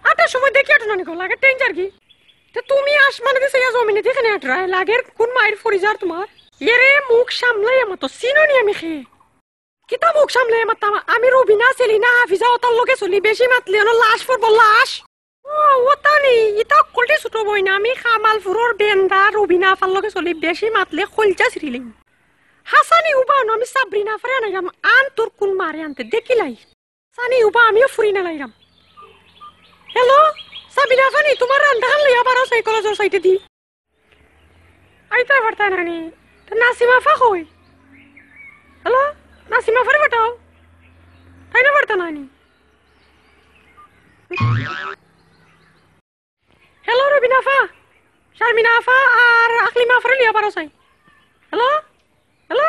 আটার সময় দেখি আটো নানি লাগে টেঞ্জার কি তুমি আসমানে দিছে জমিনে দেখে আটরা লাগের কোন মায়ের ফরিজার তোমার এরে মুখ সামলাই আমার তো চিনি আমি খেয়ে কিতা মুখ সামলাই আমার আমি রবিনা সেলিনা হাফিজা ওতার লোকে চলি বেশি মাতলি হলো লাশ পড়ব লাশ ওতা নেই ইতা কলটি ছোট বই না আমি খামালপুরের বেন্দা রবিনা আফার লোকে চলি বেশি মাতলে খলচা ছিড়িলি হাসানি উবা আমি সাবরিনা ফরে নাইরাম আন তোর কোন মারে আনতে দেখিলাই সানি উবা আমিও ফুরি না লাইরাম হ্যালো সাবিনা ফানি তোমার রান্না হাল লিয়া বারো সাইকোলজির সাইটে দি আইতা পারতা নানি তো নাসিমা ফা কই হ্যালো নাসিমা ফারে বাটাও তাই না পারতা নানি হ্যালো রবিনা ফা শারমিনা ফা আর আকলিমা ফারে লিয়া বারো সাই হ্যালো হ্যালো